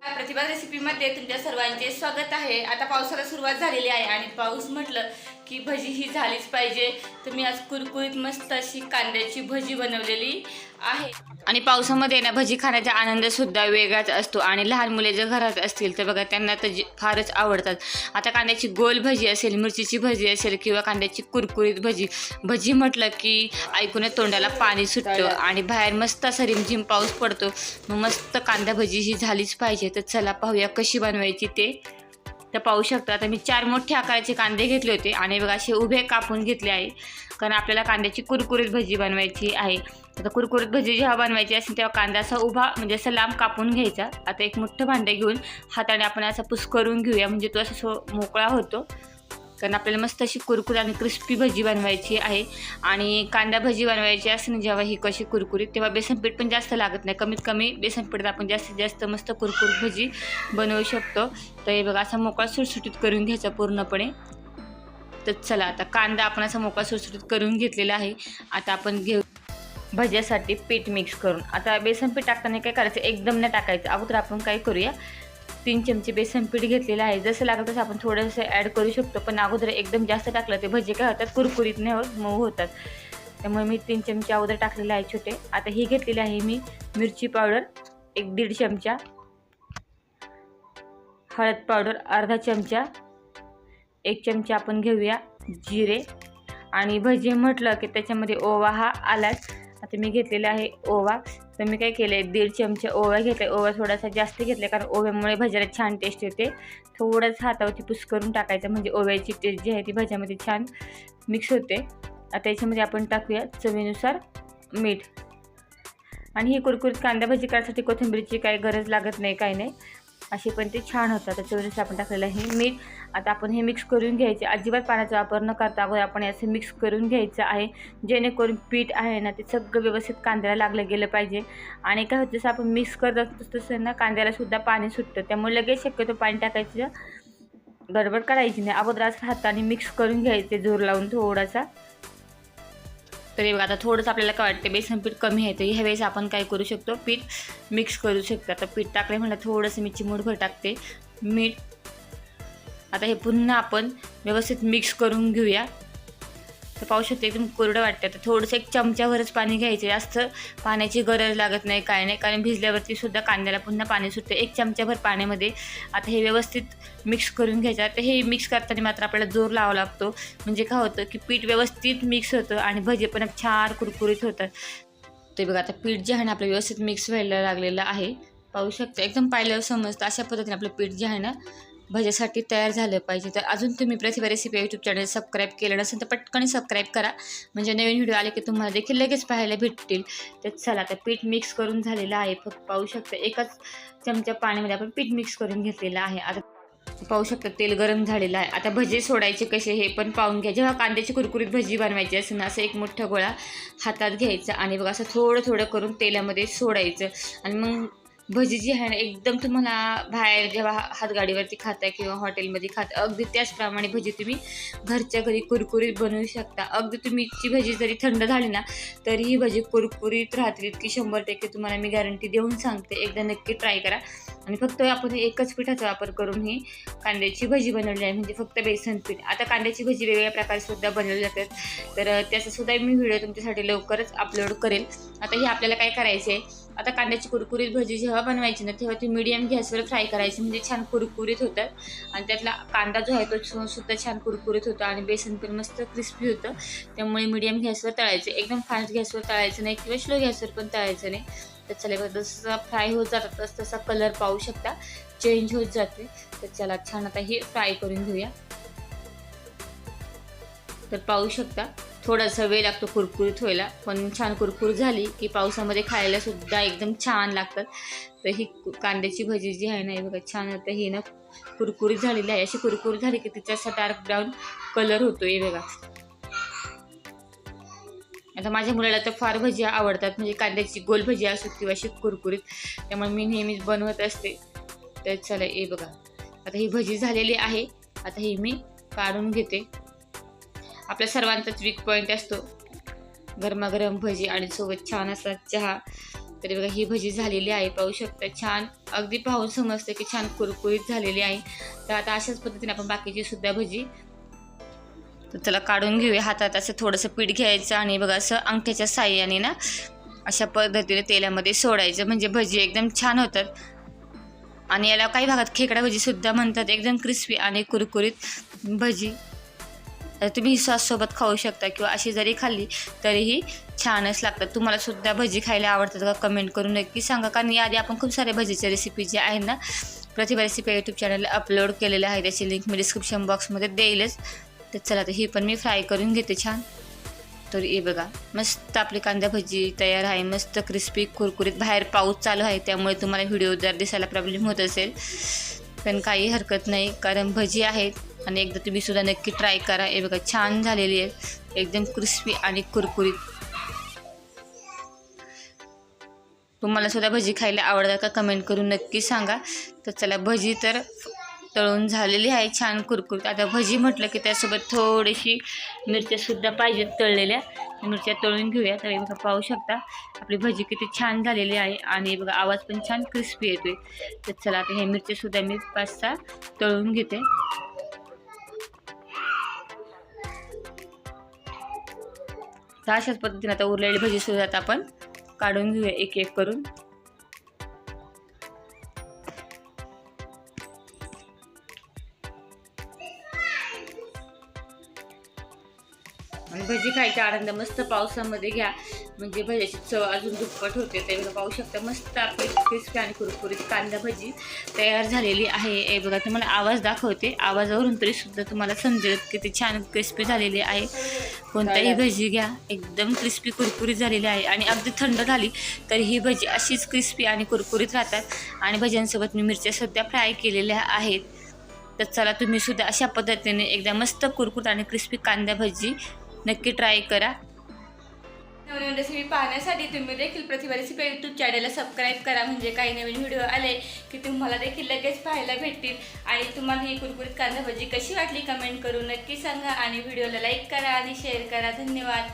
प्रतिभा रेसिपीमध्ये तुमच्या सर्वांचे स्वागत आहे। आता पावसाला सुरुवात झालेली आहे आणि पाऊस म्हटलं की भजी ही झालीच पाहिजे। तुम्ही आज कुरकुरीत मस्त अशी कांद्याची भजी बनवलेली आहे आणि पावसामध्ये ना भजी खाण्याचा आनंद सुद्धा वेगळाच असतो आणि लहान मुले जर घरात असतील तर बघा त्यांना तर फारच आवडतात। आता कांद्याची गोल भजी असेल, मिरचीची भजी असेल किंवा कांद्याची कुरकुरीत भजी म्हटलं की ऐकूनच तोंडाला पाणी सुटतं आणि बाहेर मस्त असा रिमझिम पाऊस पडतो। मग मस्त कांदा भजी ही झालीच पाहिजे। तर चला पाहूया कशी बनवायची ते। तर पाहू शकता आता मी 4 मोठे आकाराचे कांदे घेतले होते आणि बघा असे उभे कापून घेतले आहे, कारण आपल्याला कांद्याची कुरकुरीत भजी बनवायची आहे। आता कुरकुरीत भजी जेव्हा बनवायची असेल तेव्हा कांदा असा उभा म्हणजे असा लांब कापून घ्यायचा। आता एक मोठं भांडे घेऊन हाताने आपण असा पुस्करून घेऊया, म्हणजे तो असा मोकळा होतो, कारण आपल्याला मस्त अशी कुरकुरीत आणि क्रिस्पी भजी बनवायची आहे। आणि कांदा भजी बनवायची असेल जेव्हा ही कशी कुरकुरीत, तेव्हा बेसन पीठ पण जास्त लागत नाही, कमीत कमी बेसन पीठ आपण जास्तीत जास्त मस्त कुरकुरीत भजी बनवू शकतो। तर हे बघा असा मोकळा सुटसुटीत करून घ्यायचा पूर्णपणे। तर चला आता कांदा आपण असा मोकळा सुटसुटीत करून घेतलेला आहे। आता आपण घेऊ भज्यासाठी पीठ मिक्स करून। आता बेसन पीठ टाकताना काय करायचं, एकदम नाही टाकायचं। अगोदर आपण काय करूया, 3 चमचे बेसन पीठ घेतलेलं आहे। जसं लागतं तसं आपण थोडंसं ॲड करू शकतो, पण अगोदर एकदम जास्त टाकलं ते भजी काय होतात, कुरकुरीत नाही होत, मऊ होतात। त्यामुळे मी 3 चमचे अगोदर टाकलेले आहे छोटे। आता ही घेतलेली आहे मी मिरची पावडर 1-1.5 चमचा, हळद पावडर अर्धा चमचा, 1 चमचा आपण घेऊया जिरे। आणि भजी म्हटलं की त्याच्यामध्ये ओवा हा आलाच। आता मी घेतलेला आहे ओवा। तर मी काय केलं आहे, 1.5 चमचे ओवा घेतला। ओवा थोडासा जास्त घेतला, कारण ओव्यामुळे भज्याला छान टेस्ट येते। थोडंच हातावरती पुस करून टाकायचं, म्हणजे ओव्याची टेस्ट जी आहे ती भज्यामध्ये छान मिक्स होते। आता याच्यामध्ये आपण टाकूया चवीनुसार मीठ। आणि ही कुरकुरीत कांदा भजी करण्यासाठी कोथिंबीरची काही गरज लागत नाही, काही नाही, अशी पण ते छान होतात। तर चवीनुसार आपण टाकलेलं आहे मीठ। आता आपण हे मिक्स करून घ्यायचे, अजिबात पाण्याचा वापर न करता अगोदर आपण याचं मिक्स करून घ्यायचं आहे, जेणेकरून पीठ आहे ना ते सगळं व्यवस्थित कांद्याला लागलं गेलं पाहिजे। आणि काय होतं, जसं आपण मिक्स करत असतो तसं ना कांद्याला सुद्धा पाणी सुटतं, त्यामुळे लगेच शक्यतो पाणी टाकायचं गडबड करायची नाही, अगोदरच हाताने मिक्स करून घ्यायचे जोर लावून थोडासा। तरी बघा आता थोडंसं आपल्याला काय वाटतं बेसन पीठ कमी आहे, तर ह्या वेळेस आपण काय करू शकतो, पीठ मिक्स करू शकतो। आता पीठ टाकले म्हणलं थोडंसं मी चिमूटभर टाकते मीठ। आता हे पुन्हा आपण व्यवस्थित मिक्स करून घेऊया। तर पाहू शकते एकदम कोरडं वाटतं, तर थोडंसं 1 चमच्यावरच पाणी घ्यायचं, जास्त पाण्याची गरज लागत नाही, काय नाही, कारण भिजल्यावरती सुद्धा कांद्याला पुन्हा पाणी सुटतं 1 चमच्याभर पाण्यामध्ये। आता हे व्यवस्थित मिक्स करून घ्यायचं। तर हे मिक्स करताना मात्र आपल्याला जोर लावावा लागतो, म्हणजे काय होतं की पीठ व्यवस्थित मिक्स होतं आणि भजी पण छान कुरकुरीत होतात। ते बघा आता पीठ जे आहे ना आपलं व्यवस्थित मिक्स व्हायला लागलेलं आहे, पाहू शकता एकदम पाहिल्यावर समजतं अशा पद्धतीने आपलं पीठ जे आहे ना भज्यासाठी तयार झालं पाहिजे। तर अजून तुम्ही प्रतिभा रेसिपी यूट्यूब चॅनल सबस्क्राईब केलं नसेल तर पटकन सबस्क्राईब करा, म्हणजे नवीन व्हिडिओ आले की तुम्हाला देखील लगेच पाहायला भेटतील। तर चला आता पीठ मिक्स करून झालेलं आहे, फक्त पाहू शकता 1 चमचा पाण्यामध्ये आपण पीठ मिक्स करून घेतलेलं आहे। आता पाहू शकता तेल गरम झालेलं आहे। आता भजी सोडायचे कसे हे पण पाहून घ्या। जेव्हा कांद्याची कुरकुरीत भजी बनवायची असेल ना, असं एक मोठा गोळा हातात घ्यायचा आणि बघा असं थोडं थोडं करून तेलामध्ये सोडायचं। आणि मग भजी जी आहे ना एकदम तुम्हाला बाहेर जेव्हा हातगाडीवरती खाता किंवा हॉटेलमध्ये खाता, अगदी त्याचप्रमाणे भजी तुम्ही घरच्या घरी कुरकुरीत बनवू शकता। अगदी तुम्ही ची भजी जरी थंड झाली ना तरी ही भजी कुरकुरीत राहतील, की 100% तुम्हाला मी गॅरंटी देऊन सांगते। एकदा नक्की ट्राय करा। आणि फक्त आपण एकच पिठाचा वापर करून ही कांद्याची भजी बनवली आहे, म्हणजे फक्त बेसन पीठ। आता कांद्याची भजी वेगवेगळ्या प्रकारे सुद्धा बनवली जातात, तर त्याचा सुद्धा मी व्हिडिओ तुमच्यासाठी लवकरच अपलोड करेल। आता हे आपल्याला काय करायचं आहे, आता कांद्याची कुरकुरीत भजी जेव्हा बनवायची ना तेव्हा ती मीडियम गॅसवर फ्राय करायची, म्हणजे छान कुरकुरीत होतात आणि त्यातला कांदा जो आहे तो सुद्धा छान कुरकुरीत होतो आणि बेसन पण मस्त क्रिस्पी होतं। त्यामुळे मीडियम गॅसवर तळायचं, एकदम फास्ट गॅसवर तळायचं नाही किंवा स्लो गॅसवर पण तळायचं नाही। तर चला बघा जसं फ्राय होत जातात तसं तसा कलर पाहू शकता चेंज होत जाते। तर चला छान आता ही फ्राय करून घेऊया। तर पाहू शकता थोडासा वेळ लागतो कुरकुरीत व्हायला, पण छान कुरकुरीत झाली की पावसामध्ये खायला सुद्धा एकदम छान लागतात। तर ही कांद्याची भजी जी आहे ना ही बघा छान आता ही ना कुरकुरीत झालेली आहे। अशी कुरकुरीत झाली की तिचा असा डार्क ब्राऊन कलर होतो, हे बघा। आता माझ्या मुलाला तर फार भजी आवडतात, म्हणजे कांद्याची गोल भजी असो किंवा अशी कुरकुरीत, त्यामुळे मी नेहमीच बनवत असते। तर चला हे बघा आता ही भजी झालेली आहे। आता ही मी काढून घेते। आपल्या सर्वांचाच वीक पॉईंट असतो गरमागरम भजी आणि सोबत छान असा चहा। तरी बघा ही भजी झालेली आहे, पाहू शकता छान, अगदी पाहून समजतं की छान कुरकुरीत झालेली आहे. तर आता अशाच पद्धतीने आपण बाकीची सुद्धा भजी तर त्याला काढून घेऊया. हातात असं थोडंसं पीठ घ्यायचं आणि बघा असं अंगठ्याच्या साह्याने ना अशा पद्धतीने तेलामध्ये सोडायचं, म्हणजे भजी एकदम छान होतात. आणि याला काही भागात खेकडा भजी सुद्धा म्हणतात. एकदम क्रिस्पी आणि कुरकुरीत भजी तुम्ही ही सॉससोबत खाऊ शकता किंवा अशी जरी खाल्ली तरीही छानच लागतात. तुम्हाला सुद्धा भजी खायला आवडतात का कमेंट करून नक्की सांगा. कारण याआधी आपण खूप सारे भजीच्या रेसिपी जे आहेत ना प्रतिभा रेसिपी यूट्यूब चॅनलला अपलोड केलेलं आहे, त्याची लिंक मी डिस्क्रिप्शन बॉक्समध्ये देईलच. तर चला तर ही पण मी फ्राय करून घेते छान. तर हे बघा मस्त आपली कांदा भजी तयार आहे, मस्त क्रिस्पी कुरकुरीत. बाहेर पाऊस चालू आहे त्यामुळे तुम्हाला व्हिडिओ जर दिसायला प्रॉब्लेम होत असेल पण काही हरकत नाही, कारण भजी आहेत आणि एकदा तुम्ही सुद्धा नक्की ट्राय करा. हे बघा छान झालेली आहे, एकदम क्रिस्पी आणि कुरकुरीत. तुम्हाला सुद्धा भजी खायला आवडतात का कमेंट करून नक्की सांगा. तर चला भजी तर तळून झालेली आहे छान कुरकुरीत. आता भजी म्हटलं की त्यासोबत थोडीशी मिरच्यासुद्धा पाहिजेत तळलेल्या, मिरच्या तळून घेऊया. तर बघा पाहू शकता आपली भजी किती छान झालेली आहे आणि बघा आवाज पण छान क्रिस्पी येतोय. तर चला आता हे मिरच्यासुद्धा मी 5-6 तळून घेते. तर अशाच पद्धतीने आता उरलेली भजीसुद्धा आता आपण काढून घेऊया एक एक करून. आणि भजी खायचा आनंद मस्त पावसामध्ये घ्या, म्हणजे भजीची चव अजून दुप्पट होते. ते बघा पाहू शकता मस्त आपली क्रिस्पी आणि कुरकुरीत कांदा भजी तयार झालेली आहे. हे बघा तुम्हाला आवाज दाखवते, आवाजावरून तरी सुद्धा तुम्हाला समजेल किती छान क्रिस्पी झालेली आहे. कोणताही भजी घ्या एकदम क्रिस्पी कुरकुरीत झालेली आहे आणि अगदी थंड झाली तर ही भजी अशीच क्रिस्पी आणि कुरकुरीत राहतात. आणि भज्यांसोबत मी मिरच्या सध्या फ्राय केलेल्या आहेत. तर चला तुम्ही सुद्धा अशा पद्धतीने एकदा मस्त कुरकुरीत आणि क्रिस्पी कांदा भजी नक्की ट्राय करा. नवीन रेसिपी पाहण्यासाठी तुम्ही देखील प्रतिभा रेसिपी यूट्यूब चॅनलला सबस्क्राईब करा, म्हणजे काही नवीन व्हिडिओ आले की तुम्हाला देखील लगेच पाहायला भेटतील. आणि तुम्हाला ही कुरकुरीत कांदा भजी कशी वाटली कमेंट करून नक्की सांगा आणि व्हिडिओला लाईक करा आणि शेअर करा. धन्यवाद.